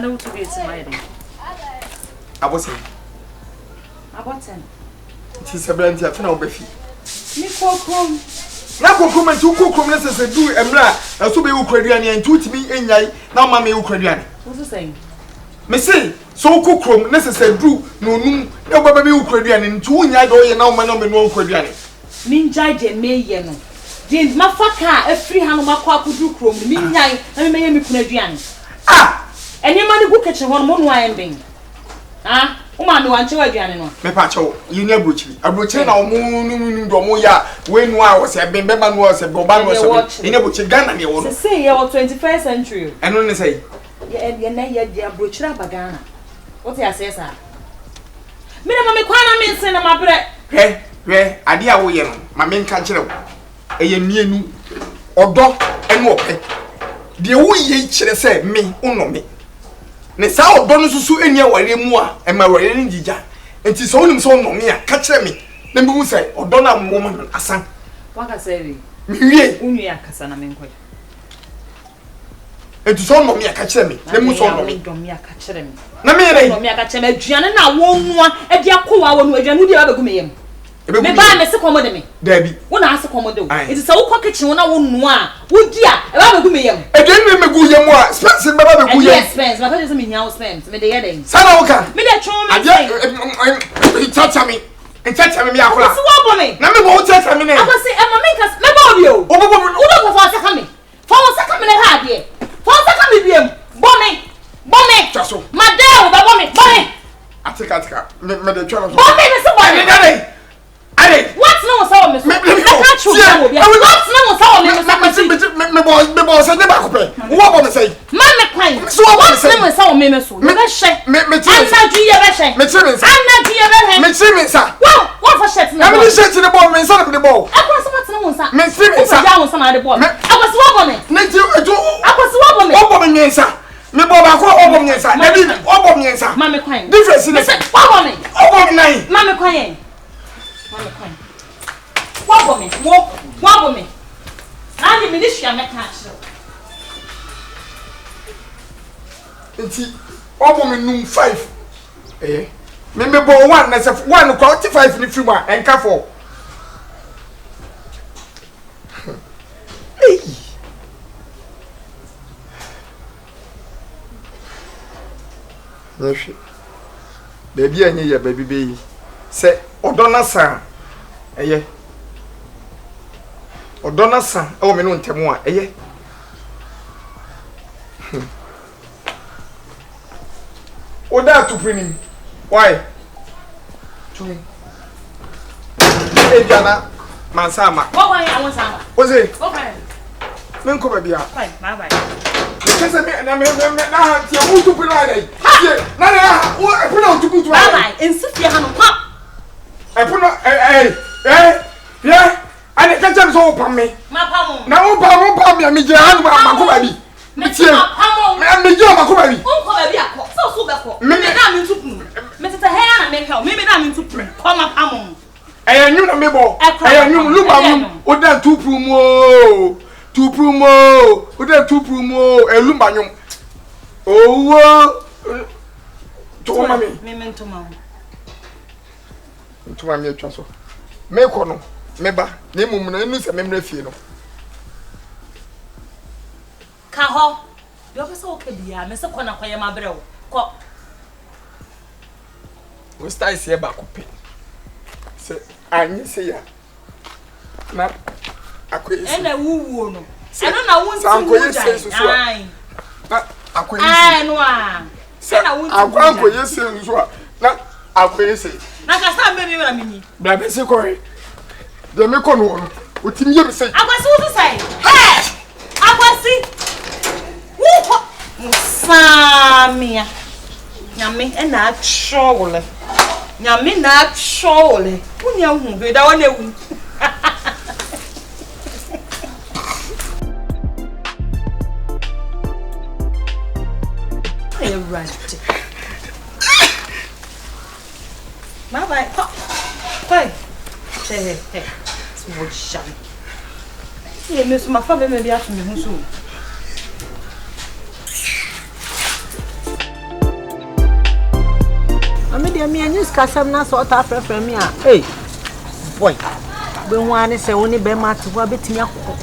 know to be smiling. I was saying. About 10. It is a brand of no beefy. Nico, now come and two cook necessary do and blah, and so be Ukrainian and two to me in yay, now mammy Ukrainian. What's the saying? Missy, so cook necessary do no, no baby Ukrainian and two in yard now my name no Ukrainian. Ninja de Mayeno. James Mafaka, a free hand of my quack do chrome, midnight, and may me Punadian. Ah! And your money book at one more winding. Ah? Woman, no one to a piano. Me pacho, you never butchery. A butcher now moon, Domoya, when I was a Bemban was a Boban was in a butcher gun and you want say you're 21st century. And only say, yeah, butcher bagana. What I say, sir? Minimum, I mean, send my bread. Hey, where I dear William, my main country, a yenu, or dog and walk. The way ye say me, me. Ne sa odo no susu enia ware mu a e ma ware ni jija enti so onim so no me a ka kire me na mbi mu say odo na mo mo asan waka say mi wie unu ya kasa na me nkwe enti so no me a ka kire me na mu so no me do me a ka kire me na me re no me a ka kire me aduane na wonwa e dia kowa wonu aduane di abagu me yem me ba me se komo de me dabi wona ase komo de o enti se wo kwa kitchen wona wonu a wodi a e ba bagu me yem aduane me gu yem a expense ba ba gu yem expense ma ka just me nya expense me de yeden sana woka me de chon me ade chacha me me akola so wo bo me na me bo chacha me ne akwase e ma me ka me ba obi o wo bo fa saka me na ha de fa saka me biem bo me chaso madam ba bo me atika me de twa no bo me se bo me Allez, what's no so me? What's no so me boss say never coupe. What about me say? Man me kwai. So what say? Me so me so. Me she. Me Anna do you be she? Me me say. Anna do you be he? Me say. Wow, what for shirt na? Me shirt the ball, me say the ball. Akwes what no so. Me say. Ja won na the ball. Akwes what me? Ne ti eto. Akwes what me? What me nyensa. Me ball ba ko what me nyensa. Na bi what me nyensa. Man me kwai. Difference in say. What me? What me nine. Man me kwai. Mama kwai. Wabo me. Na di ministry ameka achiro. Enti, wabo me num 5. Me bo 1 na se 1 kwality 5 ni free ma enka 4. Hey. Yeshi. Baby anye ya baby be. Se odona sa. Odona sa e wo me no ntemu a Oda tuprinim. Why? Choi. Diana Mansama. What why I want sama? Was it? Okay. Men ko ba bia. Fine, bye. Kese me na ha ti o tu pina dai. Na o e pina o tu tu. Bye. Insist ya hanu pa. E pina yeah. Ane kacha so pam me. Ma pam. Na o pam me mi je hanu ma ko ba bi. Me tie. Me je ma ko ba bi. On ko ba bi akọ. So be ko. Me na mi tupu. Me tete he na me hel. Me na mi tupu. Ko ma pam. Eyanyu na mebo. Eyanyu lumanyum. Oda tupu mo. Oda tupu mo. Elumanyum. Owo. To mami. Me mentoma. To mami atwa so. Me ko no. Meba. Na emum na enu se memra fie no. Ka ho. Yo be so ka bia. Me se ko na kwaye ma brew. Ko. We start see ba ko pe. Se anyi se ya na Akwes ena wuwo no ena na wonti mu ai na Akwes no a ena wonti Akwes nso a na Akwes na ka sa me na mini bra be se ko de me ko no otimi ye be se Akwes wo se sai Akwes wo musamia nyame ena atwole nyame na atwole unya hu be da wona ewu right. Bye. Hey. Hey. Small sham. Yeah, Miss Mafa, maybe I should be Ami dia me anyus kasam na so ota frefre me a. Hey. Boy. Be ho ane se woni be ma to ho betimi akọ.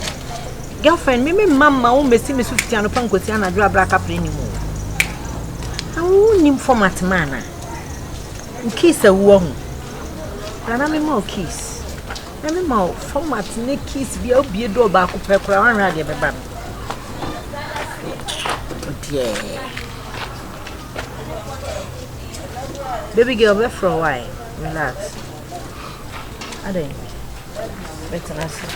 Girlfriend me mama wo mesi me suti anu pa nkoti anadwo abra kapre ni mu. Awu nim format mana. Kiss a wo hu. Ana me ma kiss. Me ma format ne kiss bi obie do ba ko pekura wan ra de be ba. Yeah. Baby girl, wait for a while. Relax. I don't. Wait till I see.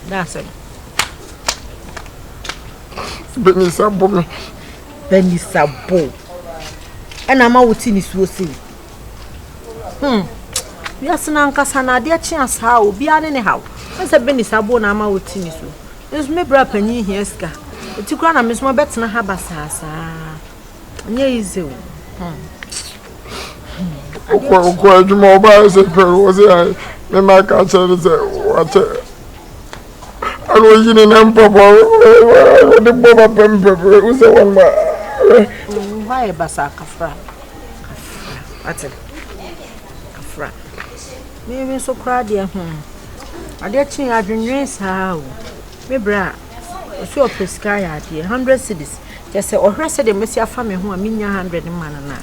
That's it. Bernice abo. Bernice abo. And I'm out in this see. Yes, Nanka Sana, dear chance how be anyhow. As a Bernice abo na ama out in this. There's me bra penny here, ska. It's a miss my bet na habasa. Nye easy. Kwa mobile se was I me ma ka chere se what alo yini na mpopo de boba pempe we say one ma why basa kafra ate kafra me so kra de ade chin adwenwe saa o me bra so opeska ya de 100 cedis just say ohwese de mesi afa me ho a minya 100 man na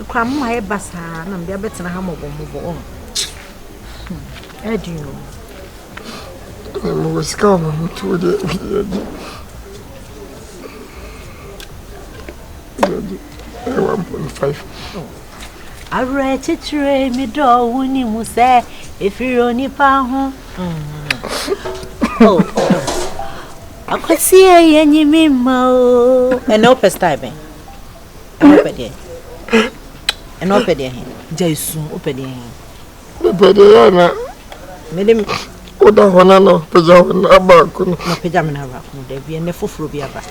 kwa mma e basa na mbia betena ha mobo on do you know I'm going to come to the 1.5. I read it to me, do when you must say if you're only pound. Oh, I could see any mimo and no first time. And open there, Jason, open there. Madam. Oda wana no pejamina abako no pejamina abako de bia ne foforo bia ba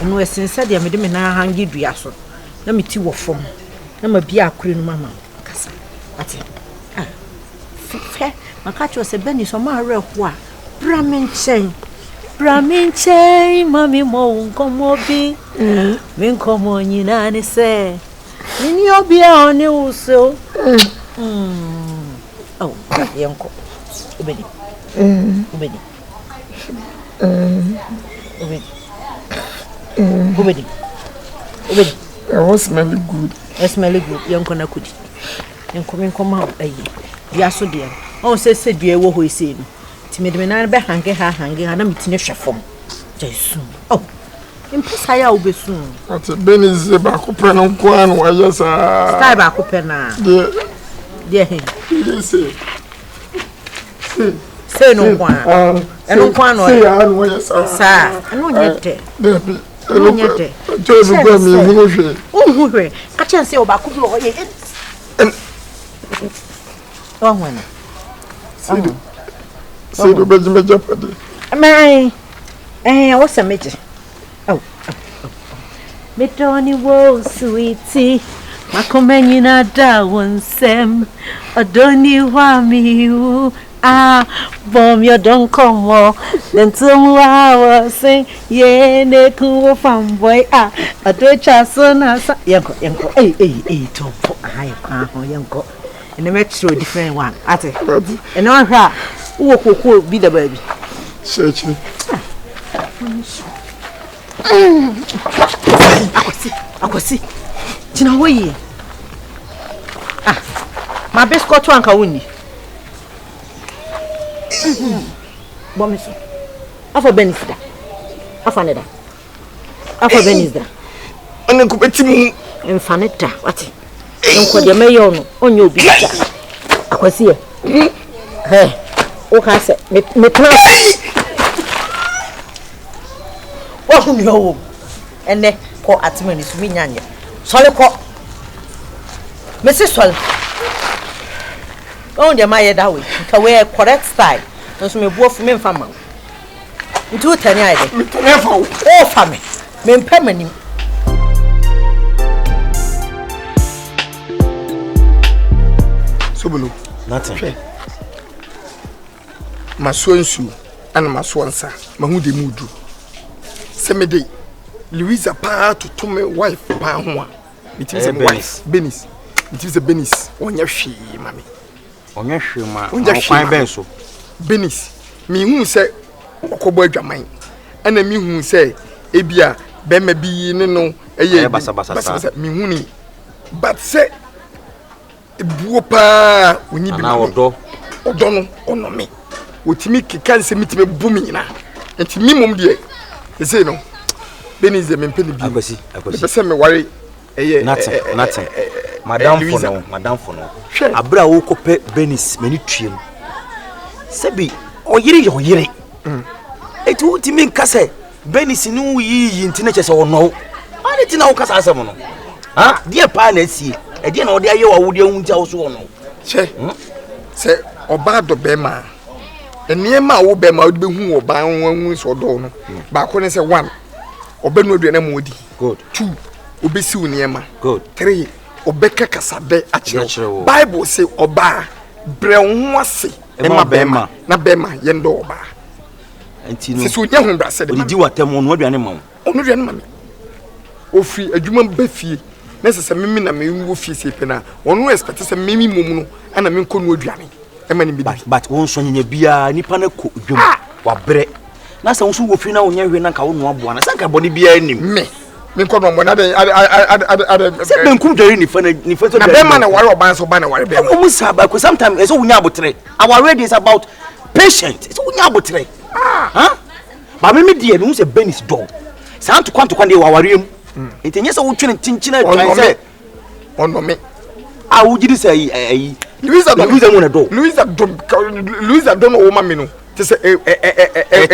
eno esense de me na hangi dua so na meti wo fom na ma bia akure no mama kasa ati fe maka cho se beni so ma re ho a bramenchen mami mo nkomo bi me nkomo nyina ne se ni obia oni uso oh yenko obedi Ubedi. I was smelling good. I smell good. Young Cona could. Young coming come out. You are so dear. Oh, said dear, what we say. Timid men be hanging her hanging, and I'm eating a chefom. Jason. Oh, impress I will be soon. At a Bernice Bacopen on Quan, why just a sky back open now. Dear him. Say no one. And no one or sir. I know yet. No yet. Oh, I can't say about Kubu. Oh, when. See the Benjamin Jeopardy. My, what's a major? Oh, me Tony was sweetie. My companion da one sem. I don't want me. Ah, bomb you don't come more. Then 2 hours sing, yeah, ne cool from boy. Ah, a teacher son, yanko, hey, top high, yanko. And the metro different one. At it, and on her, who be the baby. Search me. I could see. Chinawi. Ah, my best got one kawuni. Bomiso. Afa Bernice da. Afa ne da. Afa Bernice da. Ane ko betimu emfa da. Wati. Nko de meyo no onye obi da. Akwasi e. O ka se me class. Wa hu ni ho. Ene ko atmani su mi nyanye. Sole ko. Me se sole. Oh, the my that way. Can wear correct style. Don't me both men from me. Do tell me. Oh, family. Men permanent. Sobolo. Nothing. My so ana maso ansa mahu de mudu semede Louisa pa to me wife pa ho a it is a wife Bernice it is a Bernice onya hwe mami onya hwe ma okwan ben so Bernice mi hu se okobo adwaman ana mi hu se ebia be ma bi ne no eye basa mi hu ni but se buo pa oni bi na odo no ono me otimi keka se mitime bumi nyina enti mi mom de e say no Bernice me mpeni bi Akwes pese me ware eye nothing madam for no abra wo kope Bernice mani twiem sebi oyire eti wo timi nkase Bernice nu yi ntina chese ono ani tina wo kasa asem no ha die pa na sie e die na wo de aye wa wo de hu ntia wo so ono che se oba do be ma eniema wo be ma wo be hu oba hu so do no ba ko ne se 1 obenu aduane modi good 2 obesi uniema good 3 obeka kasade achiro Bible say oba bre ho ase ema bema na bema yendo oba enti no se so nya ho bra se de di watem ono aduane ma ono aduane ma me ofi adwuma ba fie na se mimi na me wo fie se pena ono expect se mimi mom no ana me nko no aduane ema ni bi but won so nyanya bia nipa na ko dwom wa bre na se won so wo fi na wonya hwe na ka wo no aboa na sanka boni bia anim me nko no mo na de se benkum dwari ni fa na be ma na ware oban so ba na ware be ma mu saba ko sometimes so wonya abotre our radio is about patient so wonya abotre ba me die no se Bernice dog santo kwanto kwande wa ware mu entenye se wo twene tinchina twan se ono me a wo gidi se ayi Louisa mo na do Louisa don't know woman me no to say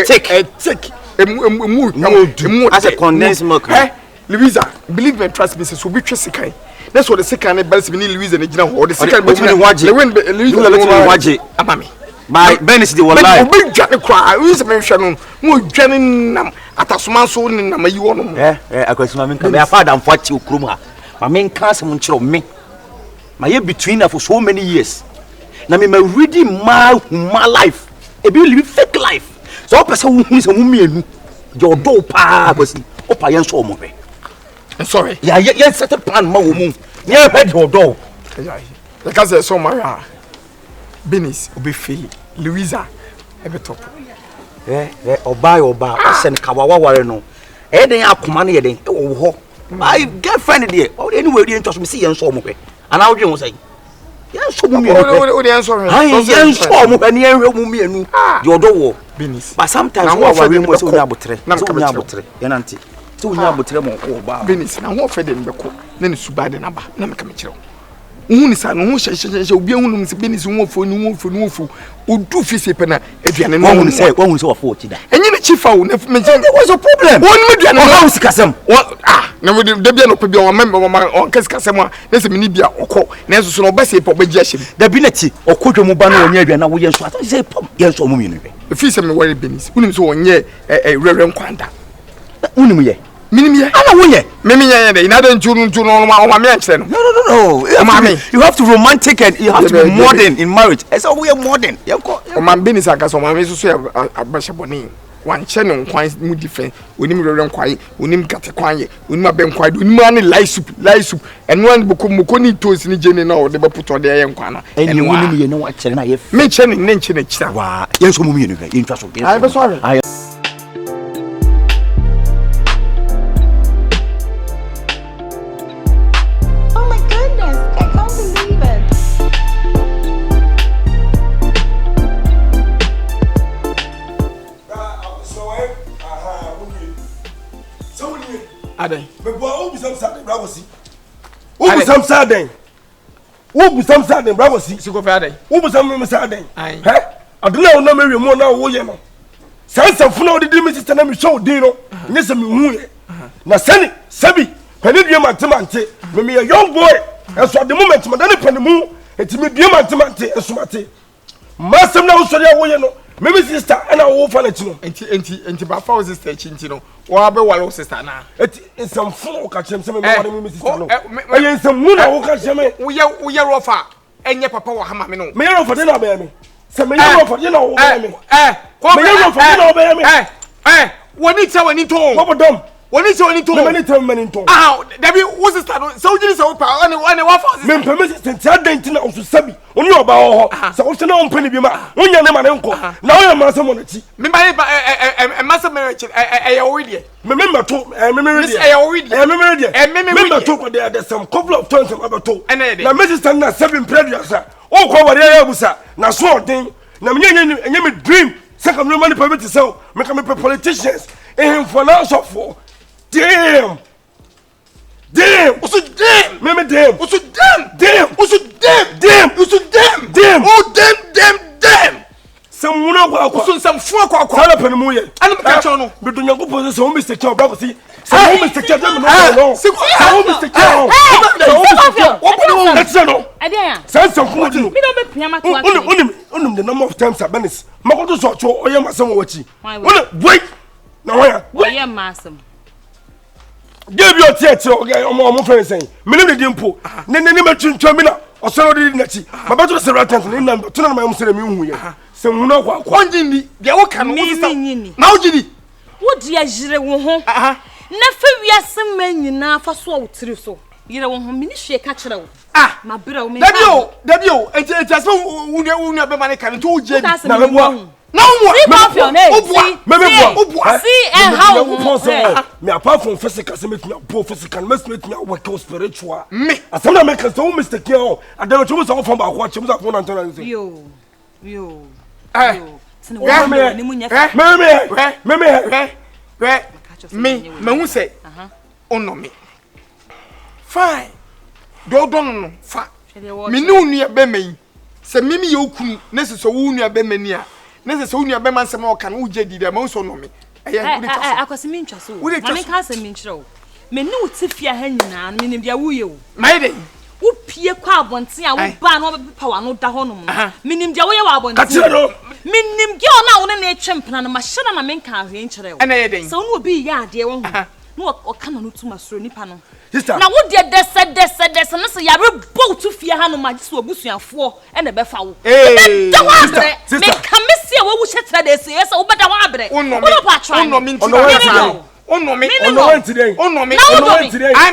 take emu as a condensed milk Louisa believe me trust me so be twese kan that's what the second balance me Louisa na gina ho the second be Louisa waje amami by Bernice the wallahi obi dwane kwa Louisa me hwe no mo dwane nam atasoma so ni nam ayi wo no Akwes ma menka me afada mfachi okrum ha ma menka asem nkyerɛ me my year between her for so many years. Now me reading my life. A be live fake life. So person who is a woman your do pa was opa yen so mo be. Sorry. Yeah, set a plan ma wo mu. Yeah, head your door. Because there's so mara. Bernice obi feel Louisa ebe top. Oba asen kawawa ware no. E den akoma na ye den e wo ho. My girlfriend there. Anyway, you just me see yen so mo be. And how do you say? Yes, so many. Oh, the answer. Yes, so many. You do Bernice. But sometimes we are very much so nabotre. So nabotre. Yananti. So nabotre mo ko ba. Bernice, na ho fede mbeko. Na ne suba de na ba. Na me ka me kire. Uhuni sa no ho hye obi ehunu mse Bernice ho ofu. Odu fi se pena aduane no. Won say wafo ti da. Enye ne chifa wo na me what's the problem? Won me aduane no sikasem. Na we de bia no pe bia o member on kasem a na se me ni bia okọ na enso so no ba se pọ ba gi ahyem da bi na ti okodwo mu ba na onya aduane na wo yenso ata say pom yenso mu mienu be fi se me worry Bernice unim so onye rere nkwanda unim ye minim ye ana wo ye mimi ye de ina de ntu no ma me ankyere no no you have to romantic and you have to be modern in marriage so we are modern o man Bernice aka so ma me so abashe boni wan chene nkwan mu different onim rere nkwan onim gate kwan ye onim aben kwan onim ani light soup eno an boko ni toast ni jeni na o de beputo de ye nkwan na eni wonim ye no wa kire na ye me chene ne nchene kira wa yenso mu mienu be intwa so ai be sorry Aden. Me boy, who be some Saturday, bravo si. Who be some Saturday? Who be some Saturday, bravo si. Siko fe Aden. Who be some Saturday? Aye. Aduna o na me mo na wo ye no. Sansa funa o di me sister na me show din no. Nye se me hu ye. Na sani, sabi, pani dua mantemante. Me a young boy. Enso the moment me na pani mu, enti me dua mantemante enso mate. Masem na wo sori a wo ye no. Me sister and I fa na ti no. Enti ba fa o sister chi no. Wa be walo sister na. Eti nsam fun o ka chem se me wale me sister no. Ayen nsam mu na wo ka chem me. Wo ye rofa enye papa wo hama me no. Me rofa de na be me. Se me ye rofa de na wo be me. Me you for no obey me. When it's when it home. What dom? When it's when it home. Many time many to. Ah, Debbie, what's the start? So you so power and what for? Me permit since I didn't know to sabi. Only about so what's no penny be ma. When your name and uncle. Now your master money. Me by a master marriage. I already. Remember to remember to there's some couple of times I'm about to. And now Mrs. Stanna 7 previous. Oh, cover there busa. Na so thing. Na me dream. Second money permit to sell. Make me politicians. And for now so for. Damn! What's a damn? Meme damn! What's a damn? What's a damn? What's a damn? Oh damn! Some one some four quack. Sala penemuye. I'm catch on. But do you go for some Mr. Chow, brother? See, some Mr. Chow, no. Some Mr. Chow. That's no. Send some food. Me don't be piama to. The number of times at Bernice. Makoto so cho oyema some wachi. Wait. Now where? Why massam? Give your theatre, okay, my friend saying, Minimum dimpo, Nenema Chumina, or so did Nachi. My battle is a rat and number 2 of my own ceremony. Some no one Jimmy, the old can mean now, Jimmy. What dear Jire? Never we are some men enough for so true so. You don't want me to catch it out. Ah, my brother, W, it's just who never money can do Jim. No more. See and how me apart from physical, make me a physical, must make me a work spiritual. Me, as some make us so mistake here. I don't know what's from about what you was upon and you. Me say, oh no me. Fine. Don't fa. Me no near Bemay. Say Mimi Yoku, necessary near Bemania. Nese so nua be man sem o kan wo je di dem so no me akwase me ntwa so ma me ka se me nkyerɛ wo me ne wo tifia ha nyina me nim dia wo ye wo mai de wo pie kwa abonten a wo ba no be pa wa no da ho no me nim dia wo ye wa abonten me nim ge ona wo ne na etwempena no ma hyena na me nka ahwe nkyerɛ wo ɛna ye den so no obi ya ade wo ho no o kana no tuma soro nipa no sister na wo de dese no se yare bo tu fie ha no ma gise obusuafo ɛna be fa wo me da wa abre me kamisi a wo wu chetra de se yesa wo beda wa abre wo pa try no me ono me today I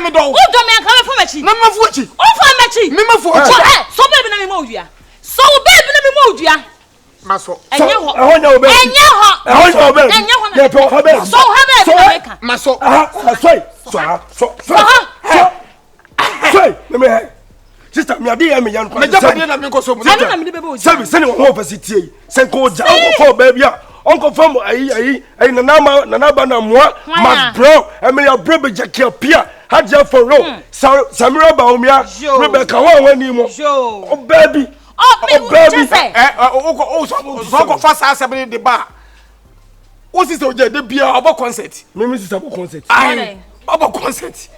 me do wo do me kan fa machi na ma fu achi o fa machi me ma fu achi so baby na me ma odua so baby na me ma odua maso enye ho enye ho so ha baby maso let me sister me ade me yan kwa me jabade na me ko so mu na me be odua sabi sene wo facility sen ko ja ko baby a onko fam ayi nana ba na moa my bro I mean your bro be jakia pia haja for row samira ba omia Rebecca wani mo oh baby baby so go fast as be the bar o sister o je de bia obo concert me sister obo concert ai obo concert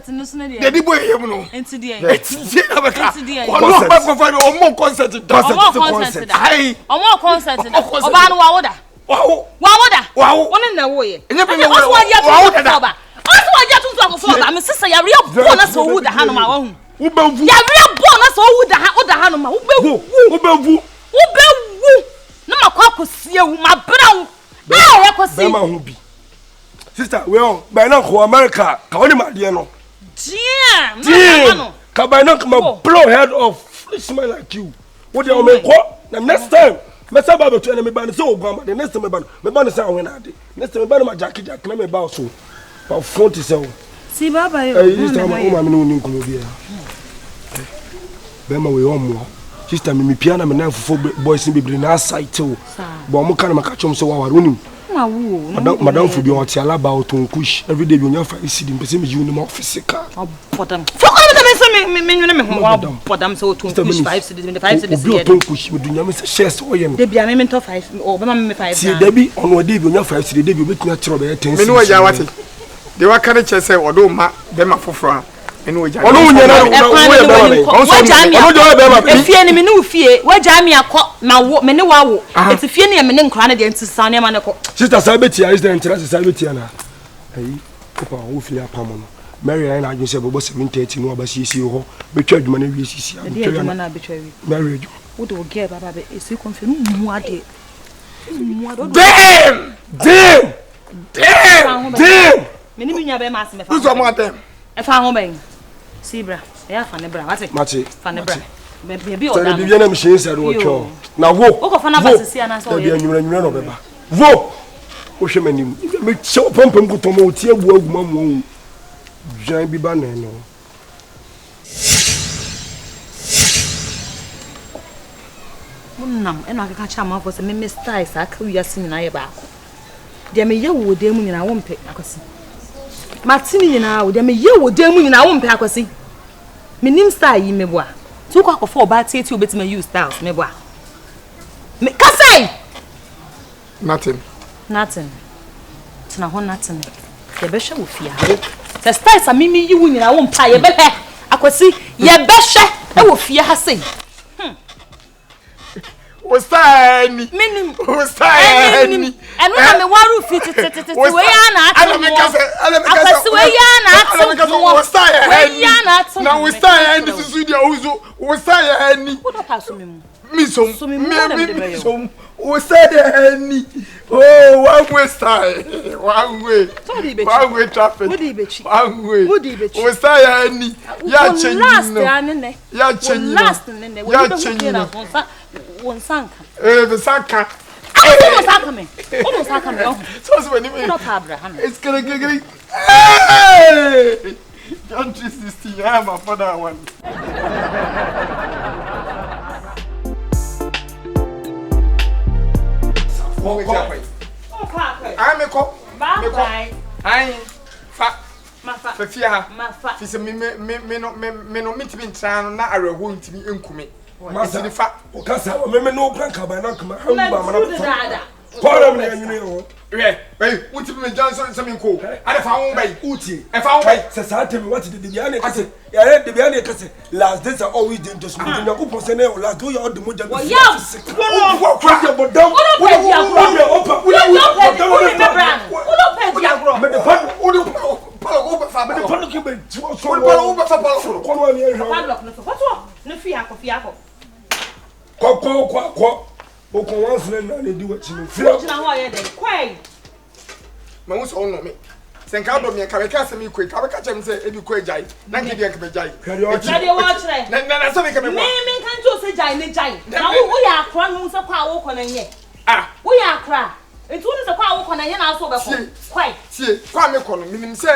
no so na de di boy yem no enti de na be ka no ba go fa o mo concert ai o mo concert oba no wa woda wona na wo ye enye be wo wa da oso wa ja tuntu akofo ba me sisa ya real bo na so wu da ha no ma wa hu wo be vu ya real bo na so wu da ha no ma wo be vu na makwa kosie wu ma bra wu ya kosie be ma hu bi sister we on by now ko America ka woni ma de no dear ka by now ma blow head off foolish man like you wo de o me ko na next time me say baba to me ban so ogwa the next time me ban say awon ade next time me ban ma jacket na me ba so pa phone ti say si baba yo this time o ma me no ni nkomo bia be ma we o mo sister me piano me na fofo boys be bre na site o bo mo kan maka chom so wa wonim madam fu bi on ti alaba o ton kush every day bi onya fa isi di mpese me uni mo physical podam foko me nwene me ho wa podam so ton kush 5 cities 5 cities bi o ton kush me dunya me se shares o ye no de bia me to 5 o be ma me 5 si de bi on o de bi onya 5 cities de bi obetina kiro be 10 me no ya wate de wa kan che se odo ma be ma foforo enu oja ono unya na wo be ma ono jo be ma efie ni me ne ufie waja mi akọ na wo me ne wa wo etifie ni me ne nkra na de ntisa ne ma ne ko sister sabetia is the interest sabetia na ayi kopa wo fili apamo no Mary na adwun se bobo 7:30 no abasi si ho betwa adwuma na wie sisi adwuma na betwa wi Mary wo do ge baba be esi Confion mu ade Damn! Me ni nya be ma se me fa. Who's on them? E fa ho ben. Sibra. E fa ne bra. What? Machi. Fa ne bra. Me bi o So da. the Bibiana machine said what you. Now wo. O ko fa na ba sisi ana so. The Bibiana no beba. Wo. O hwe manim. Me show pompom ko tomo tie bu aguma mu. Jan bi ba na no. Munam eno akaka cha ma for se me style sa ka wiase nyina ye ba. De me ye wo de mu nyina wo mpe akosi. Matini nyina wo de me ye wo de mu nyina wo mpe akosi. Me nim style yi me bo a. Tu kwa ko for ba tie tie obeti me use styles me bo a. Me kasai. Nothing. Tina ho nothing. Ye be hwe wo fia. Se style sa mimi yi wo nyina wo mpa ye be hwe akosi ye be hwe e wo fia ha sei. Wostani. Minim. Wostani. Enu na me waru fi tete we ya na atu. Ala me kase. Akwesi we ya na atu. Ala me kase wostani. We ya na atu. Na wostani susu dia uzo. Wostani. Wo do paso me mu. Misom. So me mu na me de be yo. Misom. Wostani. Oh, one way style. One way. One way traffic. Wo di bechi. One way. Wo di bechi. Wostani. Ya change. Last ya ne. Ya change. Last ne. Ya change. Won sanka. The sanka. Almost sanka me. Almost sanka me. So when you Not Abraham. it's gonna get. Hey! Don't twist this thing. I am a father one. I'm a cop. Bye. I fa. Mafa. Fafia. Mafa. Fisa me no meet me tran na areho ntimi enkume. Masini fa. O kasa o me no pranka ba na kuma hu ba mana Dada. Para me anyune o. Hey, untimi me Johnson saminko. Ada fa won bai. Uti. E fa won bai. Se sa temi what the Bibiana kase. Ya the Bibiana kase. Last days are always dangerous. Me na ko pose na o last do your the moja. Well, yeah. What crack your down. What pay dia Opa. Me the pan. Me the pan ke be. Ko Oko once na di wachi no fia. Na ho ye dey. Kwai. Ma wo so no me. Senka do me ka be ka se me kwai. Ka be ka chem se e bi kwai jai. Na nke dia ka be jai. Na dey wa kire. Na so me ka be kwa. Me kan to se jai ne jai. Na wo ya akra no se kwa wo kọ na nye. Ah, wo ya akra. Etu ni se kwa wo kọ na nye na so be ko. Kwai. Sie, kwa me kọ no. Minim se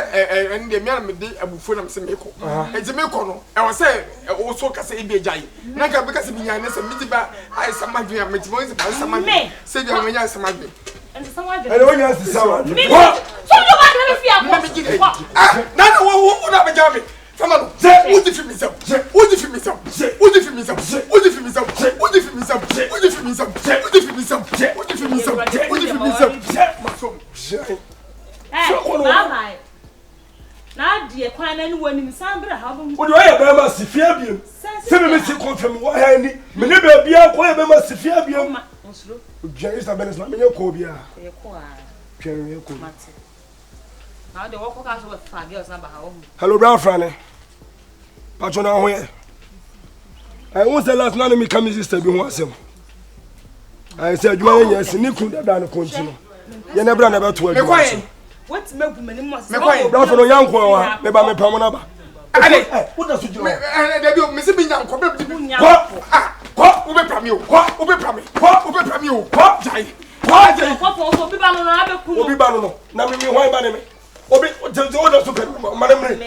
ende me me de abufu na me se me kọ. Enti me kọ no. E wo se wo so ka se e bi jai. Na ka be ka se bi nya ne se mi di ba ai samadwe am ti mo se ba samadwe. Se bi am nya samadwe. Enti samadwe. And when you ask the sound. So you want to fia ko. Ah, na na be jam. Famalo. Who the film is up? Who the film is up? Who the film is up? Who the film is up? Who the film is up? Who the film is up? Who the film is up? Who the film is up? Who the film is up? Bye. Na die kwan na ni wani sambra ha bo. Wo do ya be ma sifia biem. Se me si confirm wo ha ni. Me ne be bia ko ya be ma sifia biem. Onsuro. James na Bernice na me ye ko bia. Ye ko a. Twere ye ko. Mate. Na de wo ko ka so FAKYE girls na ba ha wo. Hello brown friend. Patrona ho ye. I won say last night me come sister bi ho asem. I say adwuma ye sin ni kun da no kontinu. Ye na bra na be to adwuma. What me gu mani mo se. Me kwai. Brown friend yanko wa me ba me pam na ba. Ale, wo da so jiro. da bi me se bi nyanko be bi. Ko. Ah, ko, ube pra mi o. Ko, ube pra mi. Ko, ube pra mi o. Ko, jai. Ko, jai. Ko so bi ba no na be ku no. Obi ba no na me hwan ba ne me. Obi o da so pere manemre.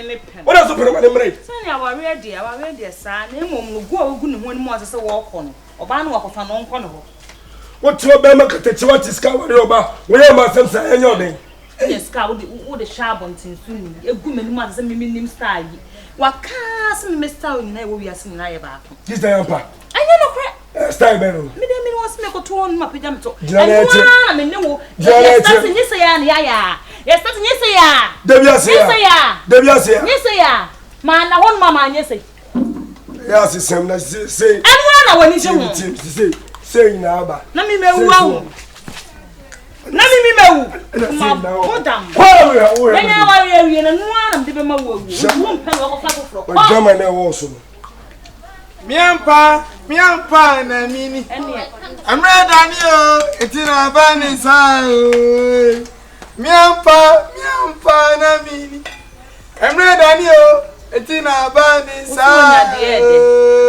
O da so pere manemre. Sani aware dia sa na emom no gu ogu ne ho ni mo se wo ko no. Oba no wakofa no nko no ho. What to be ma katachi what is ka wari oba. We ma sem sa enyo den. Yes ka wo de shabon tinsuni. Egu mani mo se mimi nim style yi. Waka se me style ni na wo wiase ni na ye ba ko. This day ampa. Anya no kre. Style be no. Me de me was me ko to on ma pejam to. Na me ne wo. Yes ni se ya ni ya. Yes start ni se ya. Debia se ya. Ni se ya. Ma na hon mama anye se. Ya se sem na say. Anwa na woni je ho. Say na aba. Na mi mewu awu. Na mi mewu. Ma bodam. Kwa we. Nya wa we na nua na de be ma wo. Wo mpe na wo fa foforo. O jama na wo so. Miampa na mini. Ene. Emre Daniel, etina bani sa. Miampa na mini. Emre Daniel, etina bani sa.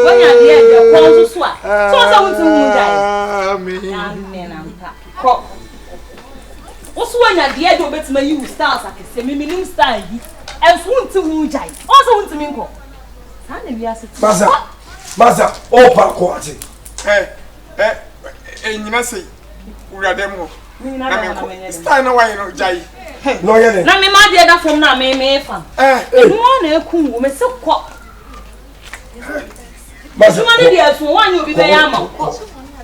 Wonya de ko so a. So wonti hu jai. Amen. Ko. Oso wonya de obetima yi stars akese me minim star yi. Enso wonti hu jai. Oso wonti mi nko. Sa na wi ase. Maza, opa ko ati. Nyina sei. Urade mo. Na me ko. Star na why no jai. No yele. Na me ma de da from na me fa. No na eku wo me se ko. Maza. Tuma de dia so wan obi be ya ma.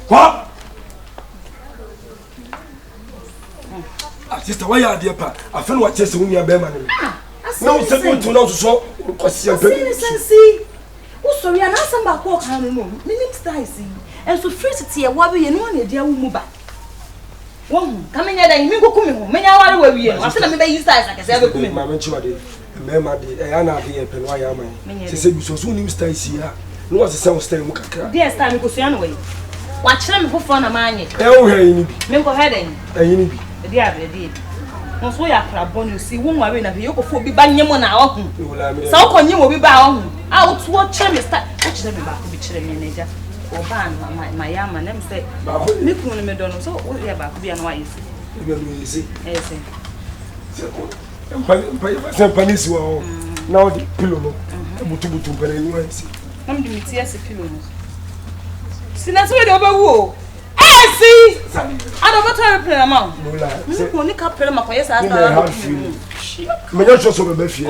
Kwa. Sister, why are there pa? I feel what chase unia be man. No, se go to no so kwasi ampe. Sensi. Wo sorry na samba ko kan no. Minim style si. Enso free city e wa be ye no na dia wo mu ba. Won, kamenya da mi ko kumi ho. Menya ware wa wiye no. Ase na me be use style akese be kumi. Ma menchi wa de. Me ma de e ana de e pe no ya man. Se bi so so nim style si ha. No was se style mu kakra. Dia style mi ko so ya no we. Wa kire me fofo na ma anye. E wo he yin bi. Me ko he den. Yin bi. Dia be dia. No so ya kra bonu si won wa we na be yokofo bi ba nyem na wo hu. Sa wo konye wo bi ba wo hu. A wo tuo kire me style. Wo kire me ba ko bi kire me na ja. Oban ma yama nem say me kunu me dono so wo ya ba ko bia no wa yesi e be lo yesi ese se panisi wa na o di pillow no butu pele ni wa yesi am di miti ese pillow no sina so de obawu esi ado mo tore pele ma no la se ko ni ka pele ma ko yesa asa me yo so be fie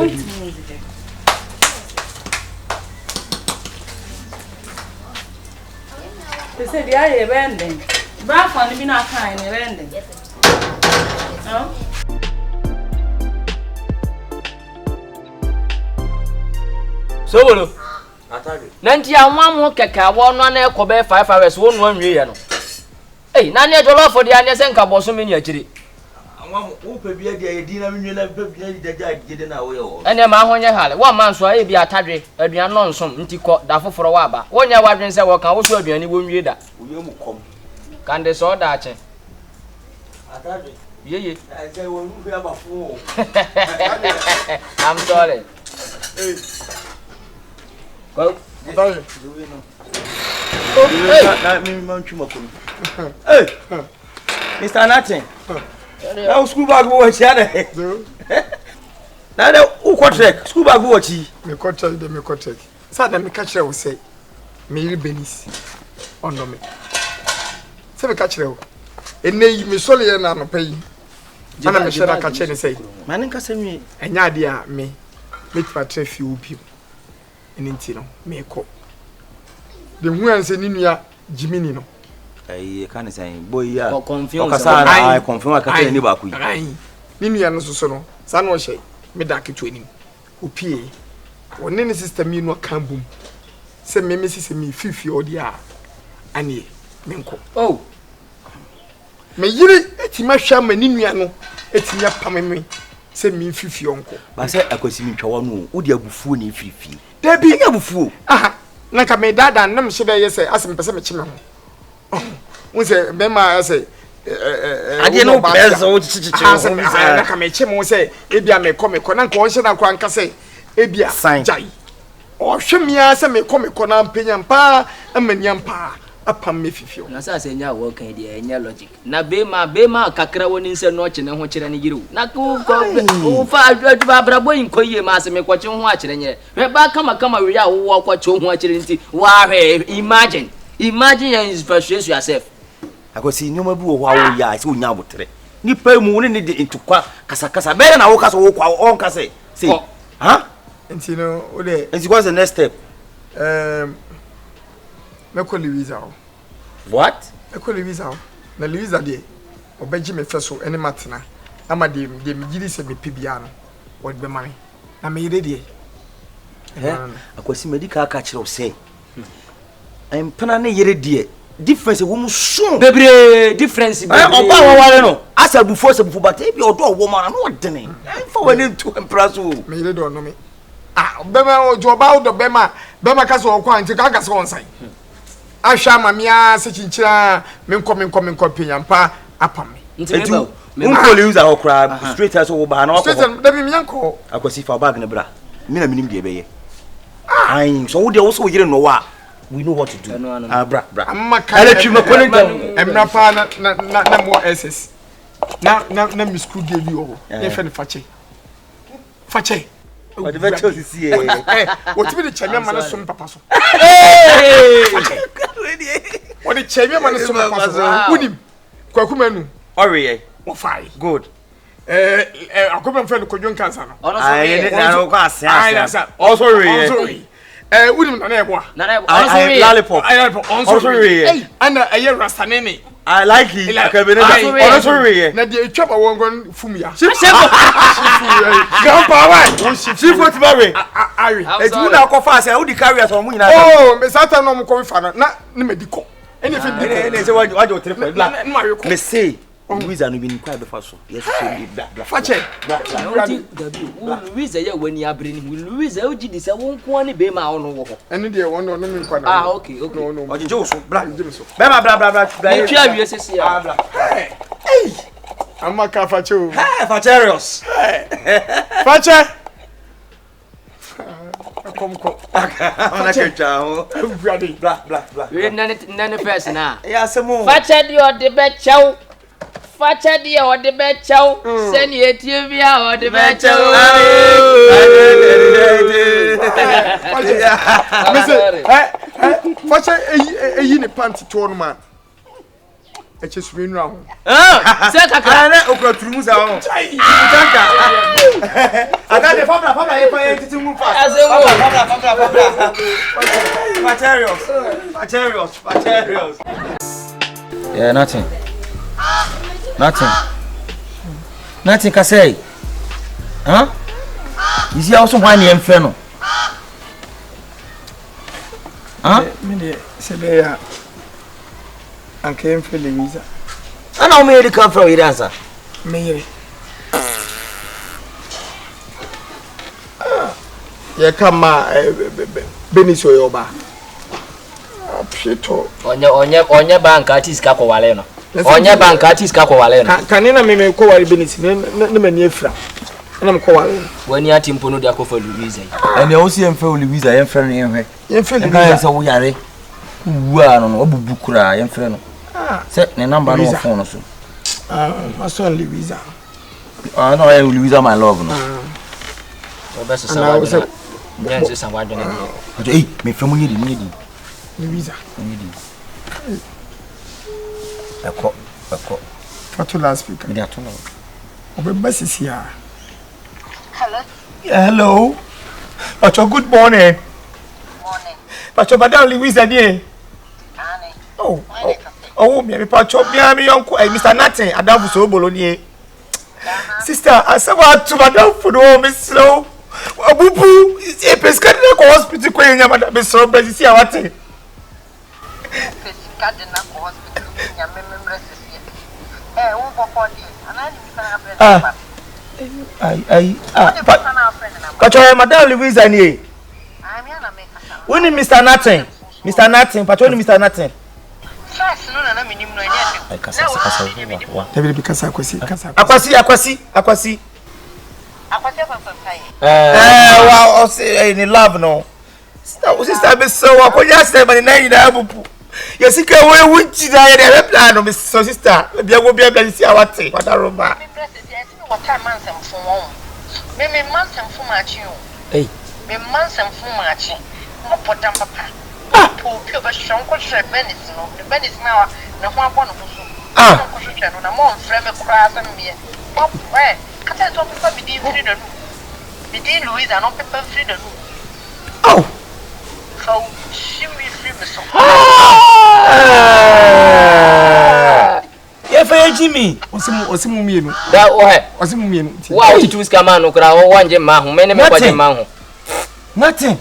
bi se dia ye bende bra fa ni bi na kan ni bende Sobolo atage nanti anwam keka wo no na ekobe 5 hours wo no anwie ye no na ne jolofo dia ne se nka boso me ni akiri anwam wo pe bia dia ye di na menwie na pe bia di daja agide na wo ye wo ene ma ho nye hale wo ma nso aye bi atadwe aduan no nsom nti ko da foforo wa ba wo nya wadwen se wo kan wo so aduan ni wo nwie da wo ye mu kom kan de so da ache atadwe ye say wo nu be abafu I'm sorry go Dai. na me man twuma ko Mr. Natin na school bag wo chi ada na de ukotrek school bag wo chi Me kotrek sa da me ka kire wo say me yiri Bernice ondo me se me ka kire wo enei me sole ye na no payi ana me shera ka kire ne say manin ka sanwi enya ade a me twa trefi obi eni nti no me ko de hu anse ni nua Jimini no kan say boy ya Confion ka Confion ka tell ni ba ku yi ni nua no so no sa no hye me da ketu anim opie woni ne sister mi no kan bum se me sisi mi fifi odi a ane me nko me yiri eti ma hwa ma ni nua no eti nya pameme se mi fifi onko ba se akwasi mi twa no wo di abufuo ni fifi da bi nya abufuo aha na ka me dada na me hye ye se asem pese me chime ho unse be ma se ade no pesa wo chichichi na ka me chime wo se ebia me ko na nka wo hye na kwa nka se ebia jai o hwemia se me ko na mpenya mpa amania mpa apam me fifio na sa se nya wo kan dia nya logic na be ma kakra woni nse no kye ne ho kire ne yiru na ko fa adwa brabo yin koye ma se me ko kye ho a kire nye we ba kama we ya wo ko kye ho a kire nti wa he imagine and persuade yourself akwasi nyoma bi wo ho awo ya se onya abotre ni pa mu woni ne de ntukwa kasa be na wo kasa wo kwa on kasa say ha nti no o de nti what's the next step me ko Louisa what me ko Louisa na Louisa de obeji me feso ene matena ama de me gidi se me pibia no wo de be mane na me yire de akwasi medical ka kire o say em pana ne yire de difference wo mu so bebre difference bebre oba wawale no asa bufo but e bi odo wo ma no odene fa wani to empraso me yire de ono me bema ojo ba odo bema ka so okwa nti ka so onsan ahwa mamia se chinchira menko pinyampa apam Nti unko Louisa okra straight as wo ba na okọ straight da bi miyanko akwasi fa bag ne bra me na minim de beye ai so wo de wo so yire no wa we know what to do bra amma ka ala twi makonta emra pa na mo ss na mi school dey bi o e fe ne fache o de beto sisi e o ti bi de chemia ma na so papa so o de chemia ma na so papa so unim kwakumanu oreye wo fai good akoma friend ko jon cancer no ai na ko asia also reye unim na ebo I lollipop also reye ana aye rastanene I like it akabene also reye na de etwa ba wongon fumia grandpa why she for to marry ari etu na ko fa asia wo di carry as omo nyina oh me satan no mo ko fa na ne mediko eni fe diko ne se wajo triple black me say Louisa no bi ni kwa be fa so yes so bla fache Louisa ya wani abre ni Louisa o gidi se won ko ani be ma ono wo ho eni de won no me kwa na okay no oje wo so bla be ma bla ni twa wi sesi ya bla hey amaka fache o Facherios fache komko ona kecha ho bla we nane person na ya semo fache di o de be chew fache di o de be chew seni etiobia o de be chew fache eyi ne panty to no man eche sumenura ho se kakra na okra turumu sa ho tanka aka de fabra e fa entity mu fa fabra Facherios yeah nothing can say huh you see also why ni emfe no huh me de se be ya anke emfe Louisa ana o me come from here answer me yere ya kama Bernice oyoba apito onye bank artist ka ko wale no onye bank artist ka ko wale no kanina me ko wale Bernice ne mani afra na me ko wale wani ati mpono dia ko fa Louisa ene o si emfe Louisa yemfe no yenhwe yemfe Louisa ka so wo yare wuwa no obubu kura yemfe no se ne number no phone no so my son Louisa no Louisa my love no obese sawa nyanze sawa dene eh me famo yedi Louisa eko fatu last speaker me atono obebasisi ya Hello. Pacho, good morning. Pacho, Madam Louisa nie. Oh, me Pacho, me yonko, Mr. Natin, Adamu Sobolo nie. Sister, I said what to Madam for no me slow. Abubu, e pescade na hospital ko nya Madam be so be si awate. Pescade na hospital nya membre sisi. Wo boko di. Anani mi kana friend. Pacho, Madam Louisa nie. When Mr. Natin, Pacho ni Mr. Natin. First no na minim no enya. Kasa. David be kasa akwasi Akwasi wow, say in love no. Sister be so akonya say man na ina abupu. Yesika we wunchi da ye dey plan no so sister. Bia go bia si awate. Wadaroma. What time man some for one. Me man some for machi o. Hey. Me man some for machi. Mo potam papa. Po pio be shon ko hwe Bernice no. The Bernice na na ho abọ no so. Ko hwe no na mo mfrɛ me kura asem me. Pop kata to papa bi di free no. Bi di Louisa no papa free no. Oh. How she me free me so. Ye fa Jimmy. osimu mienu da wo he osimu mienu wa o titu ska man no kra wo wanje ma ho me ne me kwaje ma ho Nothing.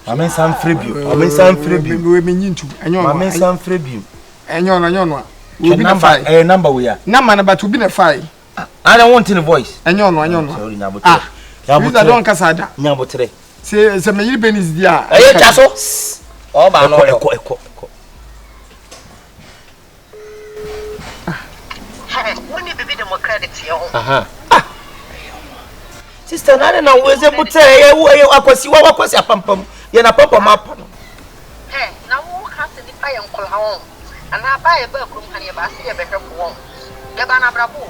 Amen Sam Frebi. we menyintu enyo Amen Sam Frebi. enyo no we be na fai Number we are. number na but we be na fai I don't want in the voice. enyo no Sorry na Louisa don kasa da Nyabotre. se me yiri Bernice dia aye chaso Oh, ba no yo. Eko. When you be the credit yo. Sister na na we ze buta ye akwasi apampam. Ye na papa mapa no. Na wo ka se di pa ye nkola ho. Ana ba ye ba krum kan ye ba se ye be hweko. Ye ba na brabo.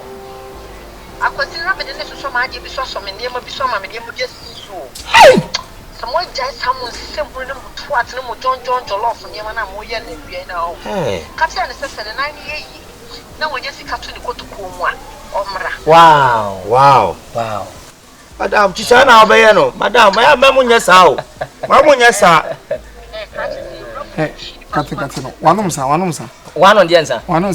Akwasi na me de ne so ma je bi so me ne ma bi so ma me de mo je so. Someone just someone simple no to at no John jollof ne ma na mo ye na wi na ho. Kapsa ne se na na ye na wo je sika to ni kotuko mu a omra. Wow. Madam, chisha na obeye no. Madam, mamunya sa o. Mamunya sa. Kate no. Wanom sa. One on the answer. Onum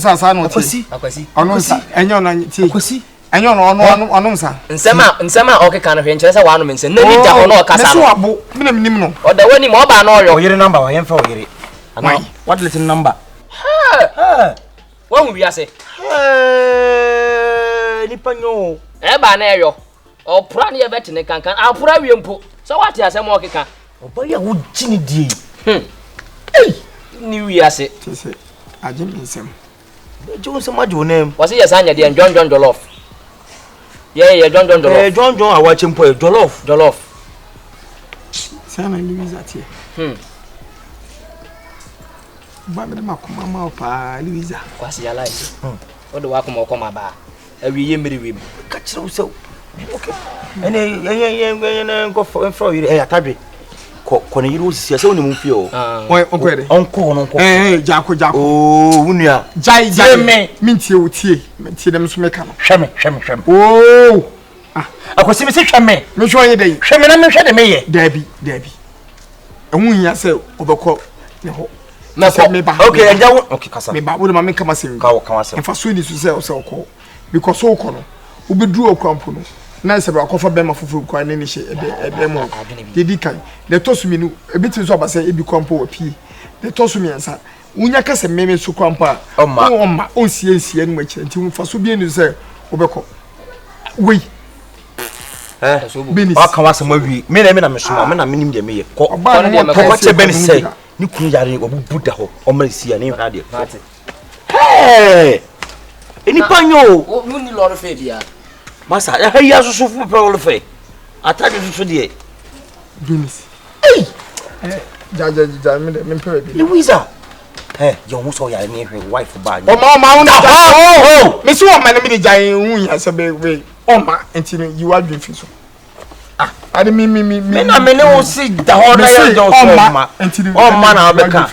sa sa no ti. Akwasi. Onum sa. Enyo na ti. Akwasi. Enyo no onum sa. Nsema okay kan hwe nkyere sa wano mense na ni da hono okasa no. Meso abo, me nim no. Oda wani mo ba na oyo. Oyere number wa yemfa oyere. Ana, what little number? Wa hu wiase. Nipa nyo. E ba na eyo. Opra ne beti ne kankan. Apra wiempo. So what ya say mo okeka. Oba ya wo gini die. Ni wiase. Tese. Ajim insem. Jo se ma jo name. Was yes anya de John jollof. Yeah, John jollof. John awache mpo jollof. Sana Louisa tie. Ba me ma kuma ma pa Louisa. Kwasi ya like. Odo wa kuma okoma ba. Awi ye mmiri wi. Ka kire wo se. Okay. Ene go for you atadwe. Ko ne yiri osisi ase woni mu fie o. Oi okwede. Onko. Jako. Oh, wunia. Jai me. Mintie wotie. Mintie dem so meka no. Hweme. Oh. Akwasi me se hweme. Me hwo ye dey. Hweme na me hwe de meye. Dabi. Ehun ya se obekọ ne ho. Me ba. Okay, enja wo. Okay, kasa. Me ba wo ma me kama se. Ka wo kama se. Enfa so ni so se okọ. Because okọ no. Obedru okrampo no. Na se bra kofa be ma fufu kwa ne hye ebe mo dedi kan le tosumi no ebitin so abase ebi kwampo wa pie le tosumi ansa unya kase meme so kwampo a omma onsie no makire nti mfa so bi enu se obekọ we Bernice aka wasa mawi me na me so me na me nim de meye ko che Bernice say ni kunu yare obubu da ho omarisi ya ne hwa de eni panyo o ni loro fe dia Masa, ya so fu pe wo fe. Atade so de. Bernice. Ja me pe bi. Louisa. Yo hu so ya me hwe wife ba. O ma hu me so o ma na me de jan hu ya se be we. O ma enti you are doing so. Ade me na me ne o si da ho na ya do so ma. O ma na be ka.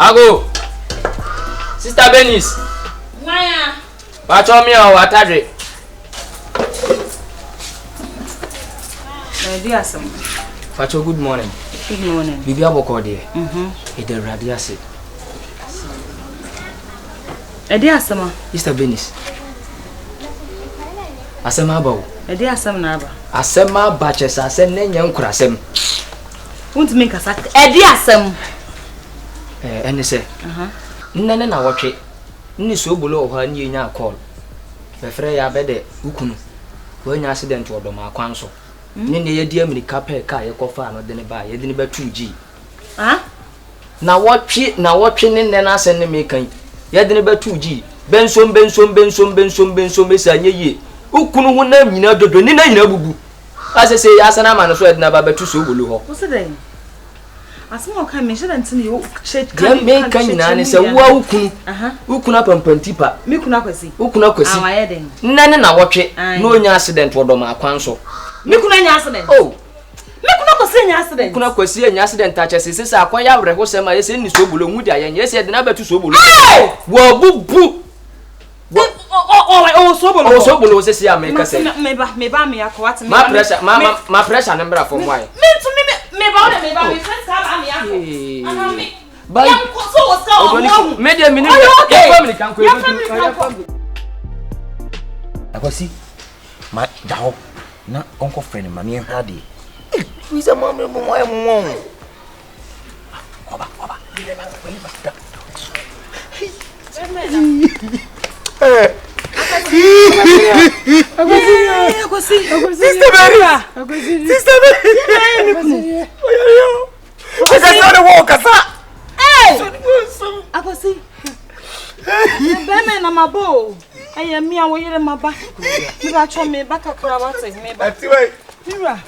Ago. Sister Bernice. Waya. Pacho mi o atadre. Dear some. Pacho good morning. Good morning. Bibi aboko de. Ede radiase. Dear some. Sister Bernice. Asema abawo. Dear some na aba. Asema bachesa asem ne nya nkurasem. Won't make us act. Dear some. Ene se nnene na wotwe nni Sobolo ho anye nya call befre ya bede ukunu wanya accident odom akwan so ne ye di America pe ka ye kofa no de ne ba ye de ne ba 2G na wotwe ne nne na ase ne me kan ye de ne ba 2G bensom besa anye ye ukunu ho na nyina dodo ni na nyina bubu asese ya asana ma no so ye de na ba betu Sobolo ho what's the asmo kan me sheda ntini yo kan me kan nyina ne se wo ukunu apampantipa me kuna Akwes awaye den nane na wotwe na onya accident wodom akwan so me kuna nya accident me kuna Akwes nya accident kuna Akwes nya accident a chese se akwan ya wre ho se ma yese ni Sobolo nwudi ayen yese de na betu Sobolo wo bubu Sobolo se sia me kase me ba me akwat me ma pressure na mbra from why me ba me first have am ya ana me ba ya ko so was go media minute ya family kan ko Akwasi ma dawo na onko friend ma me hwa de Louisa ma me mo ya mo oba Sister Bernice. Akwesi. Beme na mabo. Aye mi awo yere maba. Mi ba cho me baka kura ba se me ba. Ati wai. Mira.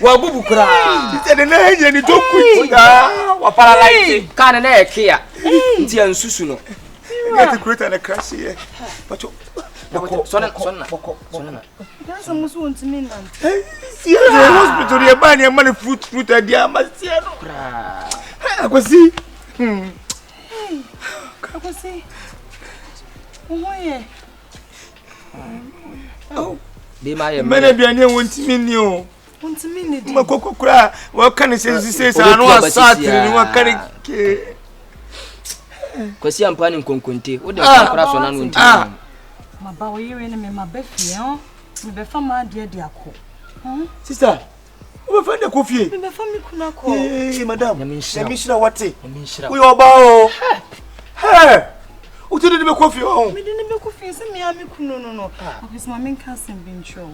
Wa bubu kura. Sister na enye ni toku. Wa paralyze. Kana na ekia. Nti ansusu no. Get create na crash here. Pacho. Sona. Dansa musu wonti mi nan. See the hospital here ban here man fruit dia ma see no. Akwesi. Akwesi. Oye. Oh. Be my Mena biane wonti mi ni o. Wonti mi ni di. Makoko kura wa kan se anu asatiri ni wa kan ke. Kwesi ampa ni nkonkonte. Wo de kura so na no nti. Maba wo yere ni me mabefie ho. Me befa ma de akọ. Sister, wo fa de kofie. Me befa mi kuna ko. Madam. Na minshira wate. Na minshira. Wo yo ba o. O tede de be kofie o. Me de ne be kofie se me ami kunu no. Akwesi ma men kan sem bi ncho.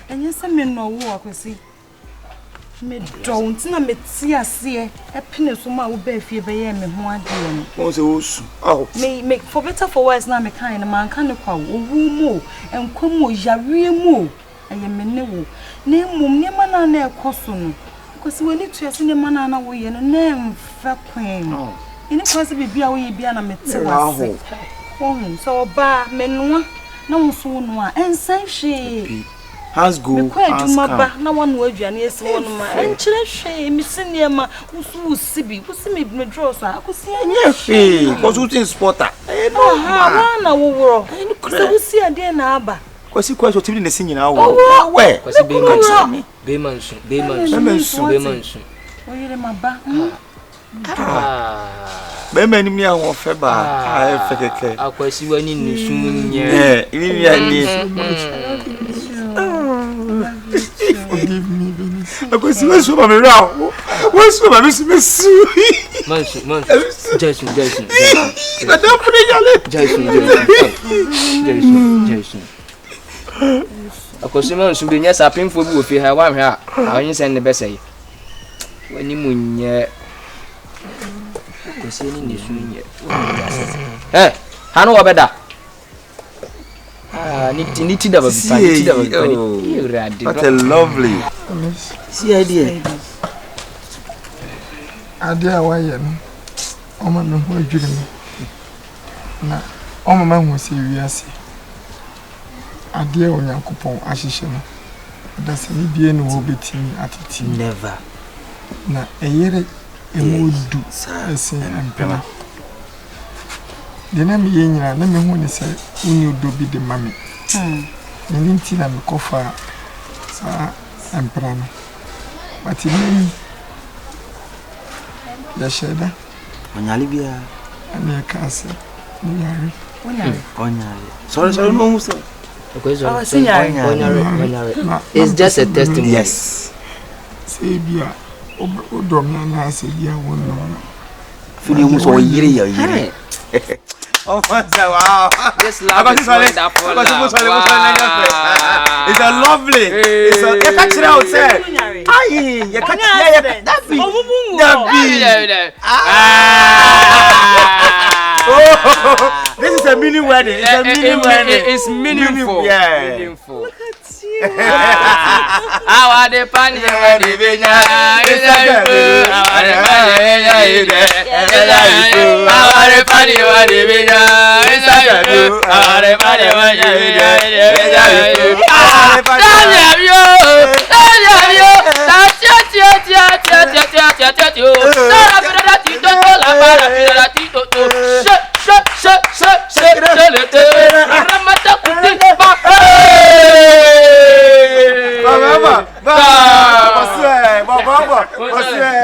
Enye se me no wo akwesi. Me don't na me ti ase e pine so ma wo ba fie be ye me ho ade no. Won se wo su. Oh. Me for better for worse na me kan na man kan kwa owu mo enkwam o yare mo aye me ne wo na mum ne mana na ekoso no because we need to ase ne mana na wo ye no na emfa kwen ini kwase bibia wo ye bia na me te wase so ba me no na wo so no a ensan hwe Hands go. Me kwa djuma ba na wonu aduane esi wonu ma enkyere hwe mi sine ma wusu sibi wusimi me draw so akosi anya hwe because we sporter no ha na wo woro so wusi ade na aba kwasi kwasi otimi ne sinyina wo we kwasi be mansu oyire maba be manim ni ahwo fe ba fe keke akwasi wani nusu nye ini ya ni forgive me Bernice akwasi wesu ba me ra wesu ba me su mansu Jason madam pune yale Jason akwasi mansu be nya sapimfo bi wo fi ha wa hwe a awon sen ne besai wani munye akwasi ni nusu nye hanu obeda niti da babi what a lovely see idea Adia wa ye no oma me ho adwiri me na oma ma ho se wiase adia onyankopon ahyehye no da se ni bie no wo betimi atiti never na eyere emodu ese ampena dena mi yenyina na me hu ne se uni odo bi de mame ni nti na me kofa sa ampena no batini ya sheda onyali bia ani kase ni yari onyali sorry no musa it's just a testimony. Yes. Say bia odom na say bia wonno funi mu so yire ya oh wow this love is wonderful. It's a lovely it's a you catch it out say aye you catch that be this is a mini wedding. It's a mini wedding. It's meaningful. Yeah. Meaningful. Look at you. Our the pani, our the vinya, our the pani, our the vinya,